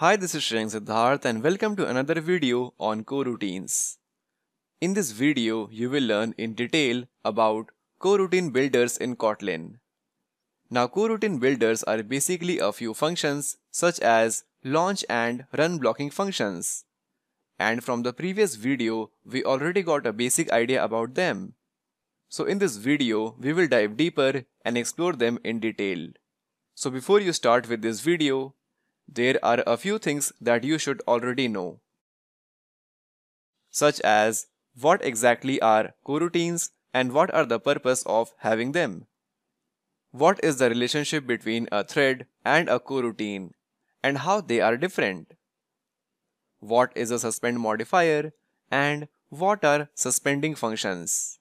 Hi, this is Shreyank Siddharth and welcome to another video on coroutines. In this video, you will learn in detail about coroutine builders in Kotlin. Now, coroutine builders are basically a few functions such as launch and run blocking functions. And from the previous video, we already got a basic idea about them. So in this video, we will dive deeper and explore them in detail. So before you start with this video, there are a few things that you should already know, such as what exactly are coroutines and what are the purpose of having them. What is the relationship between a thread and a coroutine and how they are different? What is a suspend modifier and what are suspending functions?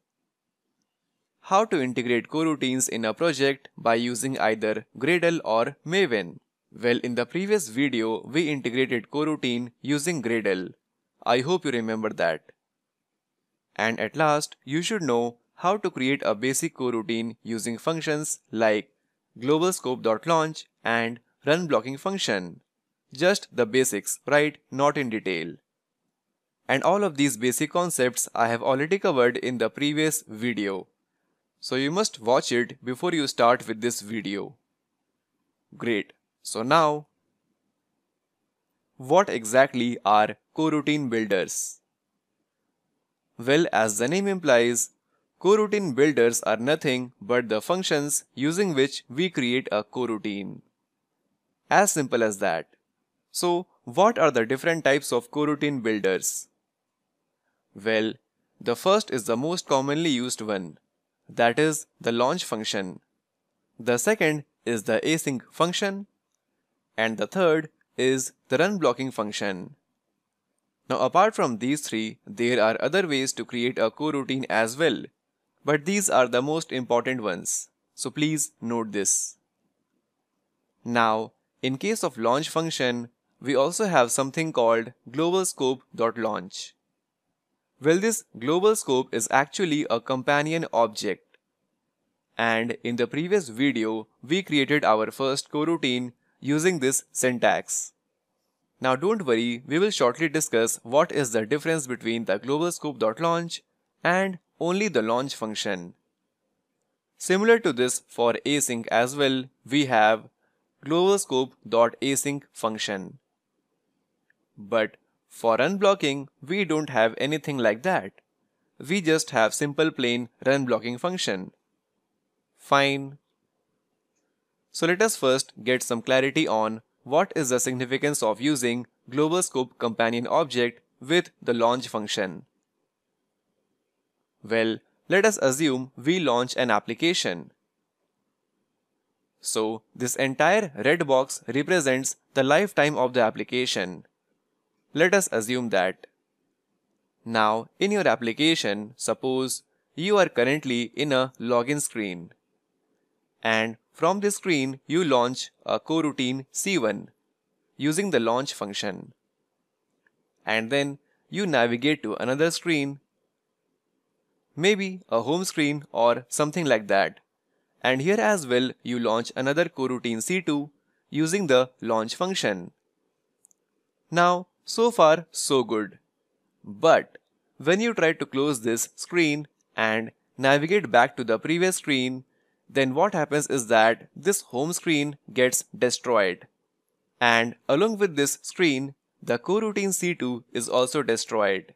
How to integrate coroutines in a project by using either Gradle or Maven. Well, in the previous video, we integrated coroutine using Gradle. I hope you remember that. And at last, you should know how to create a basic coroutine using functions like globalscope.launch and run blocking function. Just the basics, right? Not in detail. And all of these basic concepts I have already covered in the previous video. So you must watch it before you start with this video. Great. So now, what exactly are coroutine builders? Well, as the name implies, coroutine builders are nothing but the functions using which we create a coroutine. As simple as that. So, what are the different types of coroutine builders? Well, the first is the most commonly used one, that is the launch function. The second is the async function. And the third is the run blocking function. Now apart from these three, there are other ways to create a coroutine as well, but these are the most important ones, so please note this. Now, in case of launch function, we also have something called globalscope.launch. Well, this global scope is actually a companion object. And in the previous video, we created our first coroutine using this syntax. Now don't worry, we will shortly discuss what is the difference between the globalscope.launch and only the launch function. Similar to this for async as well, we have globalscope.async function. But for unblocking, we don't have anything like that. We just have simple plain run blocking function. Fine. So let us first get some clarity on what is the significance of using globalscope companion object with the launch function. Well, let us assume we launch an application. So this entire red box represents the lifetime of the application. Let us assume that. Now in your application, suppose you are currently in a login screen. And from this screen, you launch a coroutine C1 using the launch function. And then you navigate to another screen, maybe a home screen or something like that. And here as well, you launch another coroutine C2 using the launch function. Now, so far, so good. But when you try to close this screen and navigate back to the previous screen, then what happens is that this home screen gets destroyed. And along with this screen, the coroutine C2 is also destroyed.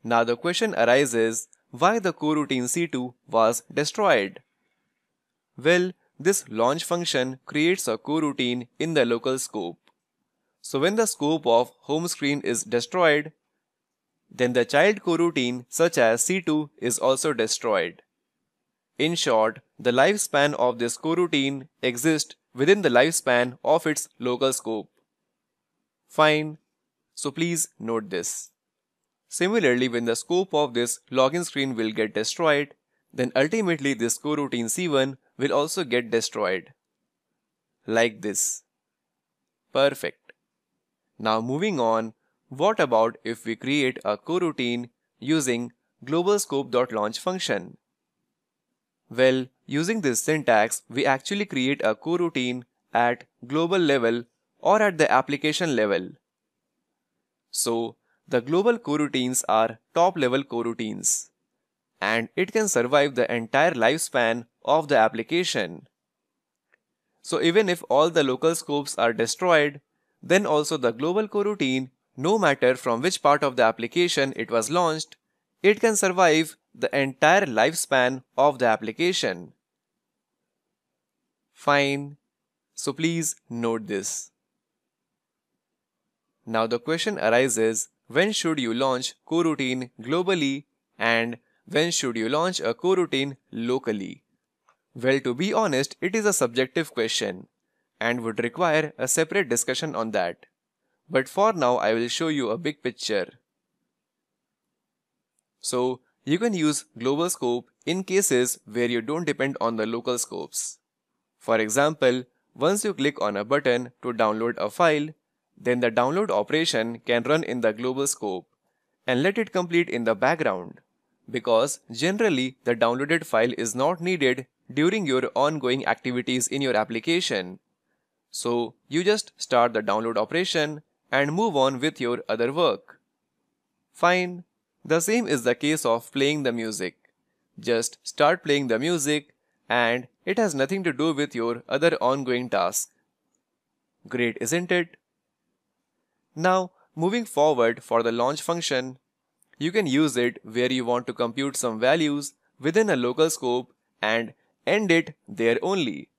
Now the question arises, why the coroutine C2 was destroyed? Well, this launch function creates a coroutine in the local scope. So when the scope of home screen is destroyed, then the child coroutine such as C2 is also destroyed. In short, the lifespan of this coroutine exists within the lifespan of its local scope. Fine. So please note this. Similarly, when the scope of this login screen will get destroyed, then ultimately this coroutine C1 will also get destroyed. Like this. Perfect. Now moving on, what about if we create a coroutine using globalscope.launch function? Well, using this syntax, we actually create a coroutine at global level or at the application level. So, the global coroutines are top-level coroutines, and it can survive the entire lifespan of the application. So even if all the local scopes are destroyed, then also the global coroutine, no matter from which part of the application it was launched, it can survive the entire lifespan of the application. Fine. So please note this. Now the question arises, when should you launch coroutine globally and when should you launch a coroutine locally? Well, to be honest, it is a subjective question and would require a separate discussion on that. But for now, I will show you a big picture. So, you can use global scope in cases where you don't depend on the local scopes. For example, once you click on a button to download a file, then the download operation can run in the global scope and let it complete in the background, because generally the downloaded file is not needed during your ongoing activities in your application. So you just start the download operation and move on with your other work. Fine. The same is the case of playing the music. Just start playing the music and it has nothing to do with your other ongoing task. Great, isn't it? Now, moving forward for the launch function, you can use it where you want to compute some values within a local scope and end it there only.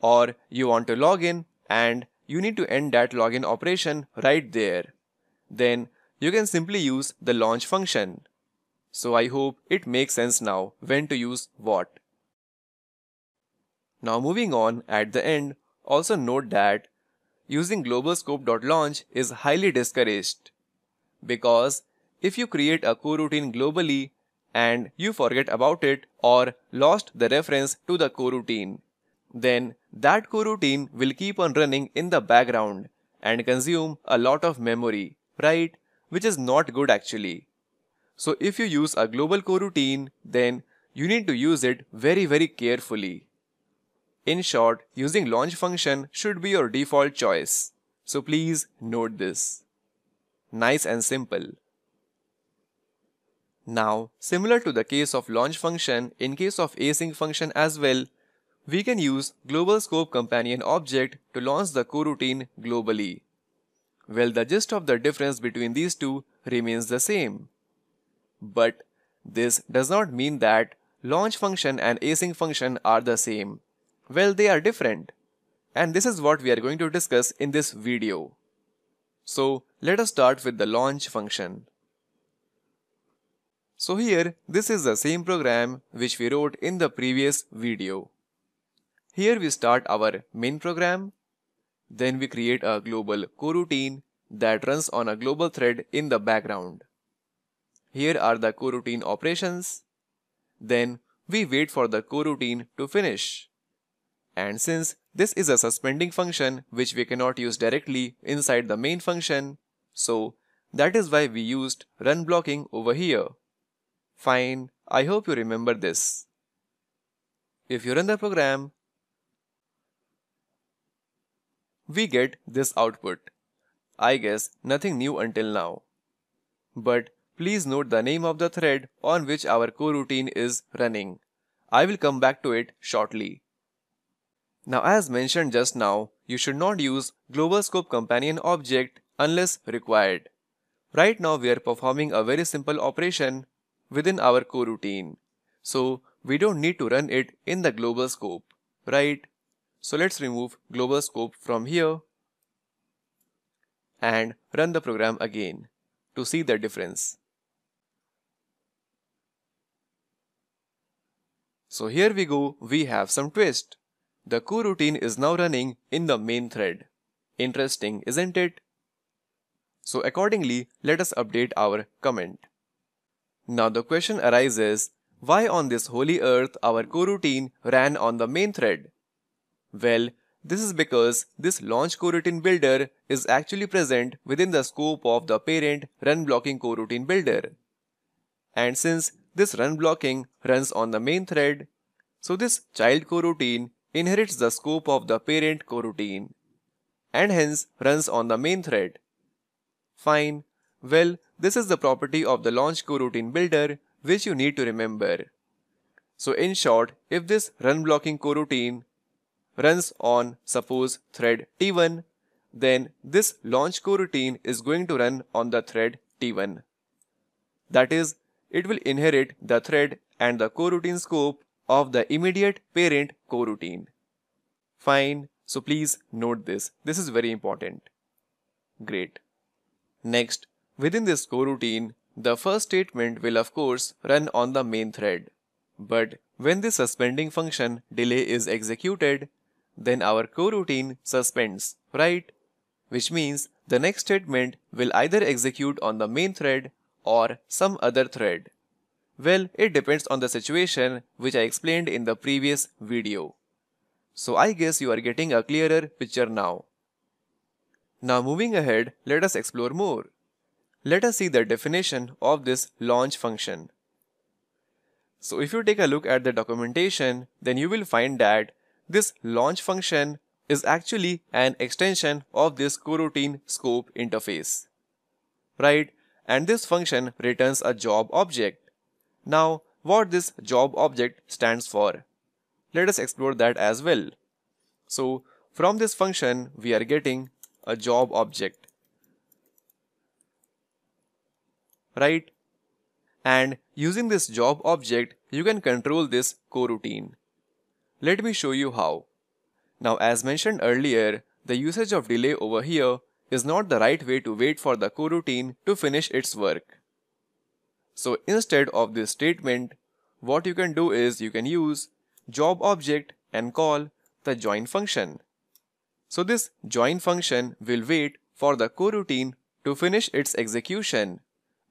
Or you want to log in and you need to end that login operation right there. Then you can simply use the launch function. So I hope it makes sense now when to use what. Now moving on, at the end, also note that using globalscope.launch is highly discouraged, because if you create a coroutine globally and you forget about it or lost the reference to the coroutine, then that coroutine will keep on running in the background and consume a lot of memory, right? Which is not good actually. So if you use a global coroutine, then you need to use it very carefully. In short, using launch function should be your default choice. So please note this. Nice and simple. Now, similar to the case of launch function, in case of async function as well, we can use global scope companion object to launch the coroutine globally. Well, the gist of the difference between these two remains the same. But this does not mean that launch function and async function are the same. Well, they are different. And this is what we are going to discuss in this video. So, let us start with the launch function. So here, this is the same program which we wrote in the previous video. Here we start our main program. Then we create a global coroutine that runs on a global thread in the background. Here are the coroutine operations. Then we wait for the coroutine to finish. And since this is a suspending function which we cannot use directly inside the main function, so that is why we used run blocking over here. Fine, I hope you remember this. If you run the program, we get this output. I guess nothing new until now. But please note the name of the thread on which our coroutine is running. I will come back to it shortly. Now, as mentioned just now, you should not use global scope companion object unless required. Right now we are performing a very simple operation within our coroutine. So we don't need to run it in the global scope, right? So let's remove global scope from here and run the program again to see the difference. So here we go, we have some twist. The coroutine is now running in the main thread. Interesting, isn't it? So accordingly, let us update our comment. Now the question arises, why on this holy earth our coroutine ran on the main thread? Well, this is because this launch coroutine builder is actually present within the scope of the parent run blocking coroutine builder. And since this run blocking runs on the main thread, so this child coroutine inherits the scope of the parent coroutine. and hence runs on the main thread. Fine. Well, this is the property of the launch coroutine builder which you need to remember. So in short, if this run blocking coroutine runs on suppose thread T1, then this launch coroutine is going to run on the thread T1. That is, it will inherit the thread and the coroutine scope of the immediate parent coroutine. Fine, so please note this. This is very important. Great. Next, within this coroutine, the first statement will of course run on the main thread. But when the suspending function delay is executed, then our coroutine suspends, right? Which means the next statement will either execute on the main thread or some other thread. Well, it depends on the situation which I explained in the previous video. So I guess you are getting a clearer picture now. Now moving ahead, let us explore more. Let us see the definition of this launch function. So if you take a look at the documentation, then you will find that this launch function is actually an extension of this coroutine scope interface. Right? And this function returns a job object. Now, what this job object stands for? Let us explore that as well. So, from this function, we are getting a job object. Right? And using this job object, you can control this coroutine. Let me show you how. Now, as mentioned earlier, the usage of delay over here is not the right way to wait for the coroutine to finish its work. So instead of this statement, what you can do is you can use job object and call the join function. So this join function will wait for the coroutine to finish its execution,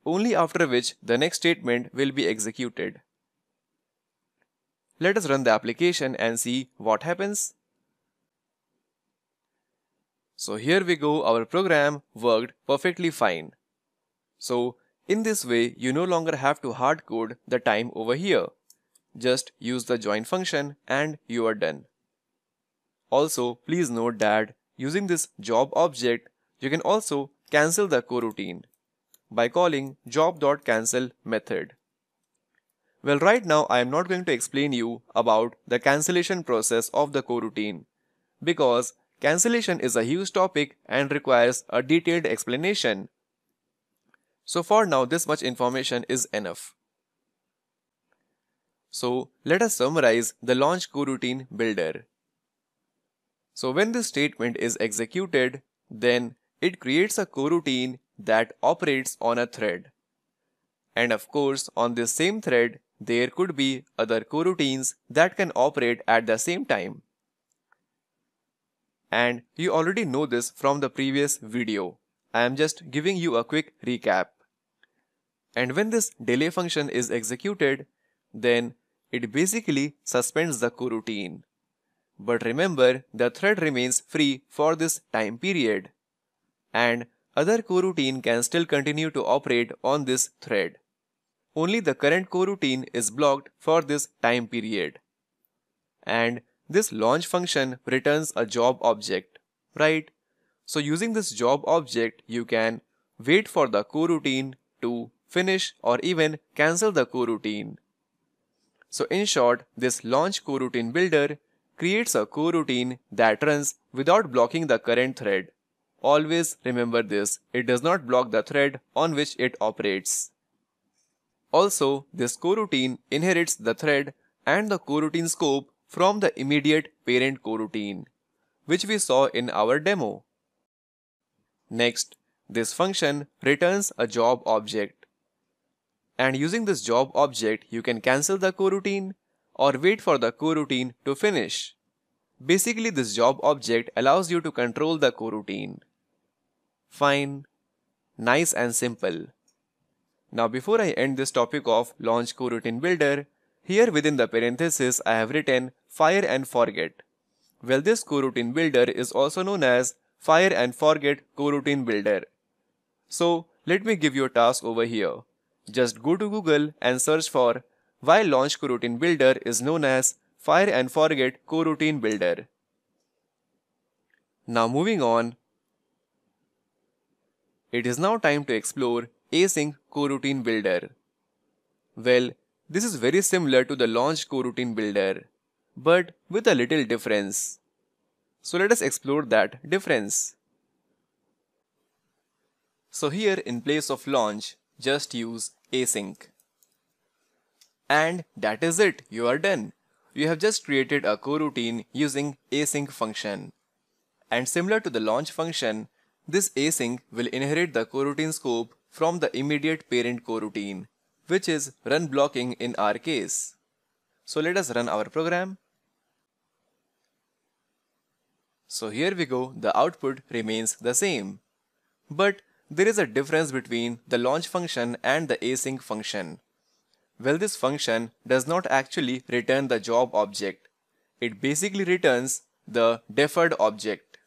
only after which the next statement will be executed. Let us run the application and see what happens. So here we go, our program worked perfectly fine. So in this way, you no longer have to hard code the time over here. Just use the join function and you are done. Also, please note that using this job object, you can also cancel the coroutine by calling job.cancel method. Well, right now I am not going to explain you about the cancellation process of the coroutine because cancellation is a huge topic and requires a detailed explanation. So for now, this much information is enough. So let us summarize the launch coroutine builder. So when this statement is executed, then it creates a coroutine that operates on a thread. And of course, on this same thread, there could be other coroutines that can operate at the same time. And you already know this from the previous video. I am just giving you a quick recap. And when this delay function is executed, then it basically suspends the coroutine. But remember, the thread remains free for this time period. And other coroutine can still continue to operate on this thread. Only the current coroutine is blocked for this time period. And this launch function returns a job object, right? So using this job object, you can wait for the coroutine to finish or even cancel the coroutine. So in short, this launch coroutine builder creates a coroutine that runs without blocking the current thread. Always remember this, it does not block the thread on which it operates. Also, this coroutine inherits the thread and the coroutine scope from the immediate parent coroutine, which we saw in our demo. Next, this function returns a job object. And using this job object, you can cancel the coroutine or wait for the coroutine to finish. Basically, this job object allows you to control the coroutine. Fine. Nice and simple. Now before I end this topic of launch coroutine builder, here within the parenthesis I have written fire and forget. Well, this coroutine builder is also known as fire and forget coroutine builder. So let me give you a task over here. Just go to Google and search for why launch coroutine builder is known as fire and forget coroutine builder. Now moving on, it is now time to explore async coroutine builder. Well, this is very similar to the launch coroutine builder, but with a little difference. So let us explore that difference. So here in place of launch, just use async. And that is it, you are done. You have just created a coroutine using async function. And similar to the launch function, this async will inherit the coroutine scope from the immediate parent coroutine, which is run blocking in our case. So let us run our program. So here we go, the output remains the same. But there is a difference between the launch function and the async function. Well, this function does not actually return the job object. It basically returns the deferred object,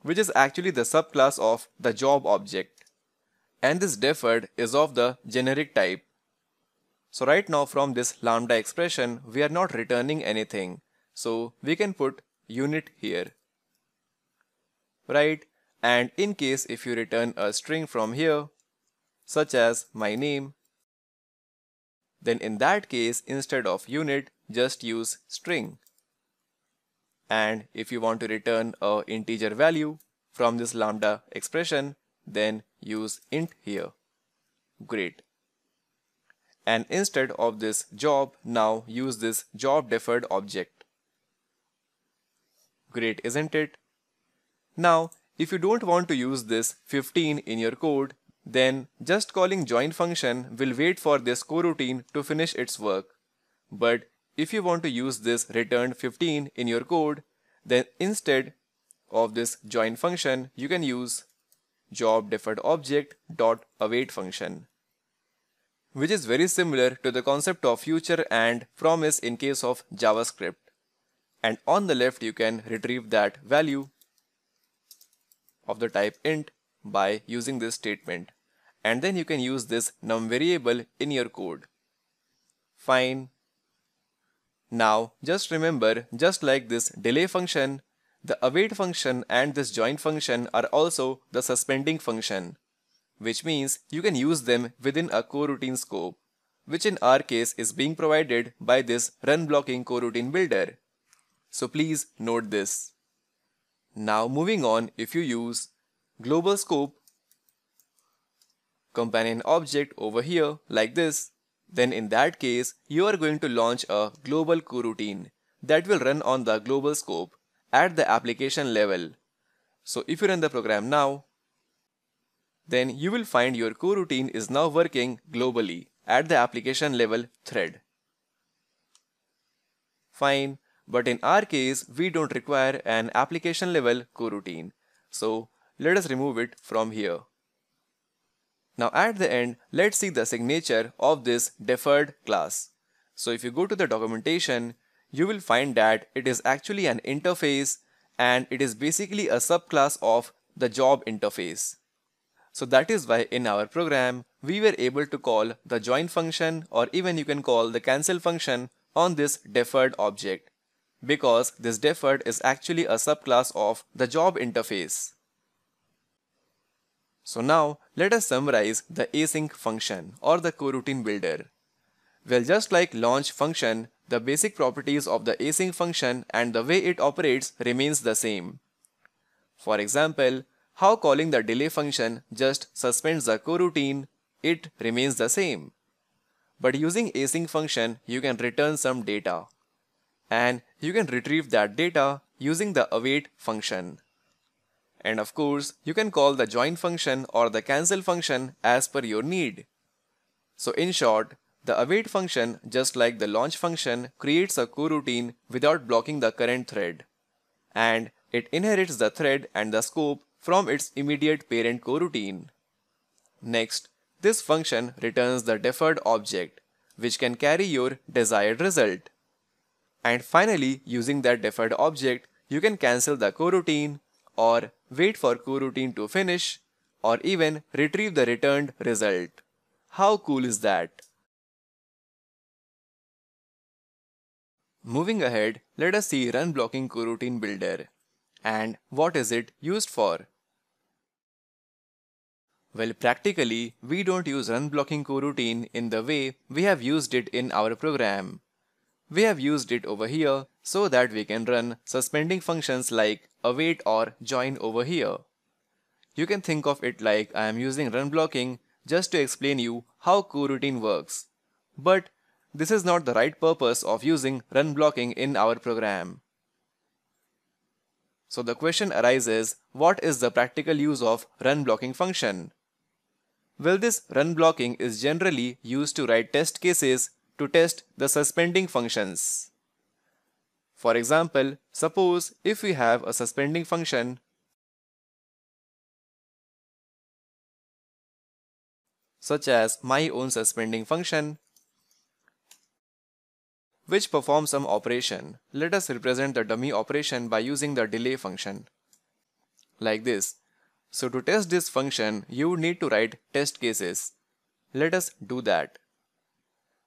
which is actually the subclass of the job object. And this deferred is of the generic type. So right now from this lambda expression, we are not returning anything. So we can put unit here. Right? And in case if you return a string from here, such as my name, then in that case, instead of unit, just use string. And if you want to return a integer value from this lambda expression, then use int here. Great. And instead of this job, now use this job deferred object. Great, isn't it? Now, if you don't want to use this 15 in your code, then just calling join function will wait for this coroutine to finish its work. But if you want to use this returned 15 in your code, then instead of this join function, you can use job deferred object dot await function, which is very similar to the concept of future and promise in case of JavaScript. And on the left, you can retrieve that value of the type int by using this statement. And then you can use this num variable in your code. Fine. Now just remember, just like this delay function, the await function and this join function are also the suspending function, which means you can use them within a coroutine scope, which in our case is being provided by this run blocking coroutine builder. So please note this. Now moving on, if you use global scope companion object over here like this, then in that case you are going to launch a global coroutine that will run on the global scope at the application level. So if you run the program now, then you will find your coroutine is now working globally at the application level thread. Fine. But in our case, we don't require an application level coroutine. So let us remove it from here. Now at the end, let's see the signature of this deferred class. So if you go to the documentation, you will find that it is actually an interface and it is basically a subclass of the job interface. So that is why in our program, we were able to call the join function, or even you can call the cancel function on this deferred object, because this deferred is actually a subclass of the job interface. So now let us summarize the async function or the coroutine builder. Well, just like launch function, the basic properties of the async function and the way it operates remains the same. For example, how calling the delay function just suspends the coroutine, it remains the same. But using async function, you can return some data, and you can retrieve that data using the await function. And of course, you can call the join function or the cancel function as per your need. So in short, the await function, just like the launch function, creates a coroutine without blocking the current thread, and it inherits the thread and the scope from its immediate parent coroutine. Next, this function returns the deferred object, which can carry your desired result. And finally, using that deferred object, you can cancel the coroutine, or wait for coroutine to finish, or even retrieve the returned result. How cool is that? Moving ahead, let us see run blocking coroutine builder. And what is it used for? Well, practically, we don't use run blocking coroutine in the way we have used it in our program. We have used it over here so that we can run suspending functions like await or join over here. You can think of it like I am using run blocking just to explain you how coroutine works. But this is not the right purpose of using run blocking in our program. So the question arises, what is the practical use of run blocking function? Well, this run blocking is generally used to write test cases to test the suspending functions. For example, suppose if we have a suspending function such as my own suspending function which performs some operation. Let us represent the dummy operation by using the delay function like this. So to test this function, you would need to write test cases. Let us do that.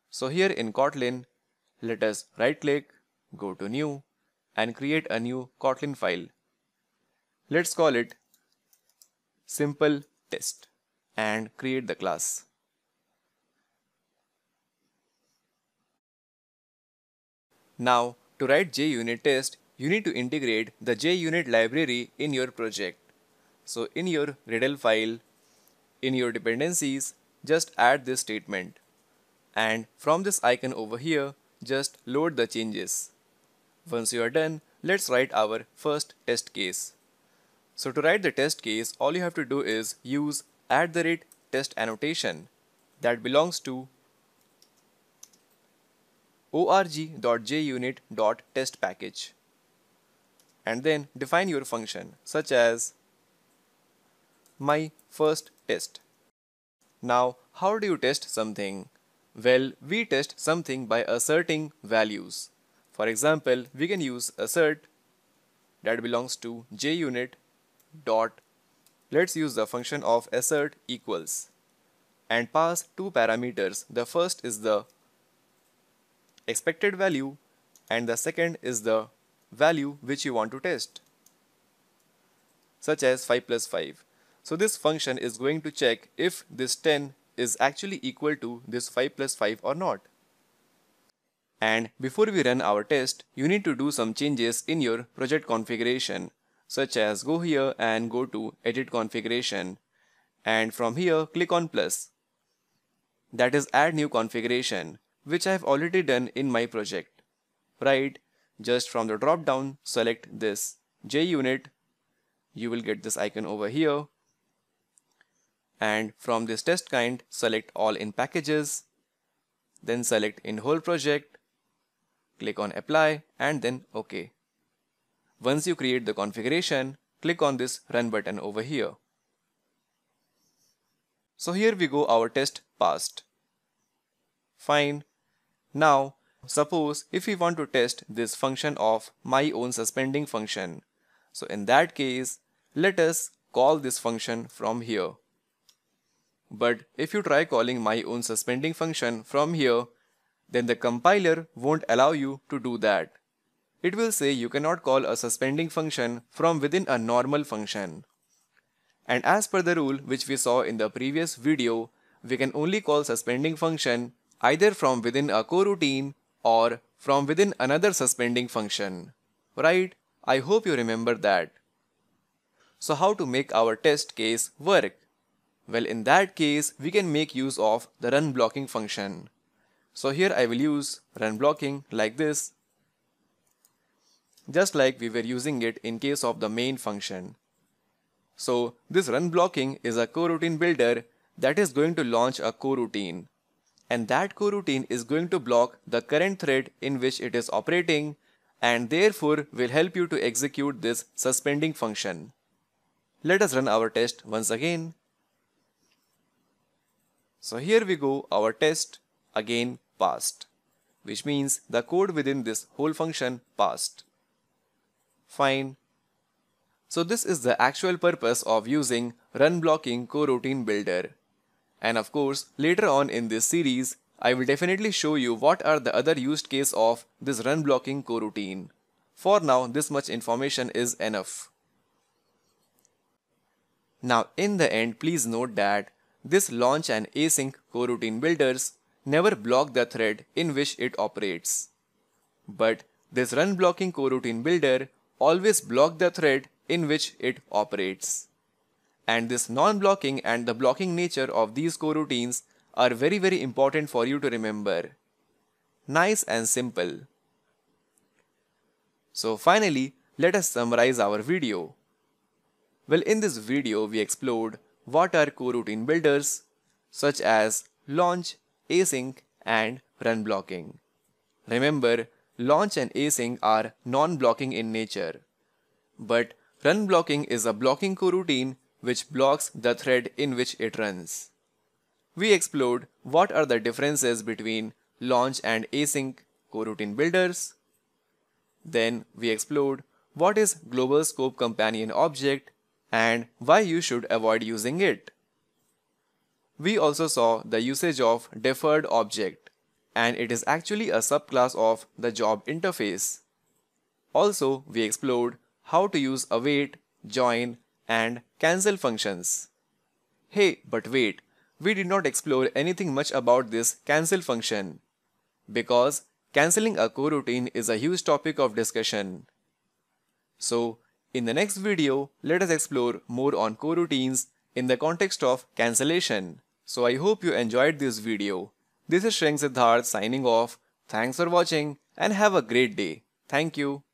So here in Kotlin, let us right click, go to new and create a new Kotlin file. Let's call it simple test and create the class. Now to write JUnit test, you need to integrate the JUnit library in your project. So in your Gradle file, in your dependencies, just add this statement. And from this icon over here, just load the changes. Once you are done, let's write our first test case. So to write the test case, all you have to do is use @test annotation that belongs to org.junit.test package. And then define your function such as my first test. Now, how do you test something? Well, we test something by asserting values. For example, we can use assert that belongs to JUnit dot. Let's use the function of assert equals and pass two parameters. The first is the expected value and the second is the value which you want to test, such as 5 plus 5. So this function is going to check if this 10 is actually equal to this 5 plus 5 or not. And before we run our test, you need to do some changes in your project configuration, such as go here and go to edit configuration and from here click on plus. That is add new configuration, which I have already done in my project. Right, just from the drop down select this JUnit. You will get this icon over here. And from this test kind, select all in packages, then select in whole project, click on apply and then OK. Once you create the configuration, click on this run button over here. So here we go, our test passed. Fine. Now suppose if we want to test this function of my own suspending function. So in that case, let us call this function from here. But if you try calling my own suspending function from here, then the compiler won't allow you to do that. It will say you cannot call a suspending function from within a normal function. And as per the rule which we saw in the previous video, we can only call suspending function either from within a coroutine or from within another suspending function. Right? I hope you remember that. So how to make our test case work? Well, in that case, we can make use of the run blocking function. So here I will use run blocking like this, just like we were using it in case of the main function. So this run blocking is a coroutine builder that is going to launch a coroutine. And that coroutine is going to block the current thread in which it is operating and therefore will help you to execute this suspending function. Let us run our test once again. So here we go, our test again passed, which means the code within this whole function passed. Fine. So this is the actual purpose of using run blocking coroutine builder. And of course, later on in this series, I will definitely show you what are the other used case of this run blocking coroutine. For now, this much information is enough. Now in the end, please note that this launch and async coroutine builders never block the thread in which it operates. But this run blocking coroutine builder always blocks the thread in which it operates. And this non-blocking and the blocking nature of these coroutines are very important for you to remember. Nice and simple. So finally, let us summarize our video. Well, in this video we explored what are coroutine builders such as launch, async and run blocking. Remember, launch and async are non-blocking in nature. But run blocking is a blocking coroutine which blocks the thread in which it runs. We explored what are the differences between launch and async coroutine builders. Then we explored what is Global Scope Companion Object and why you should avoid using it. We also saw the usage of deferred object, and it is actually a subclass of the job interface. Also, we explored how to use await, join, and cancel functions. Hey, but wait, we did not explore anything much about this cancel function, because cancelling a coroutine is a huge topic of discussion. So, in the next video, let us explore more on coroutines in the context of cancellation. So I hope you enjoyed this video. This is Shrenk Siddharth signing off. Thanks for watching and have a great day. Thank you.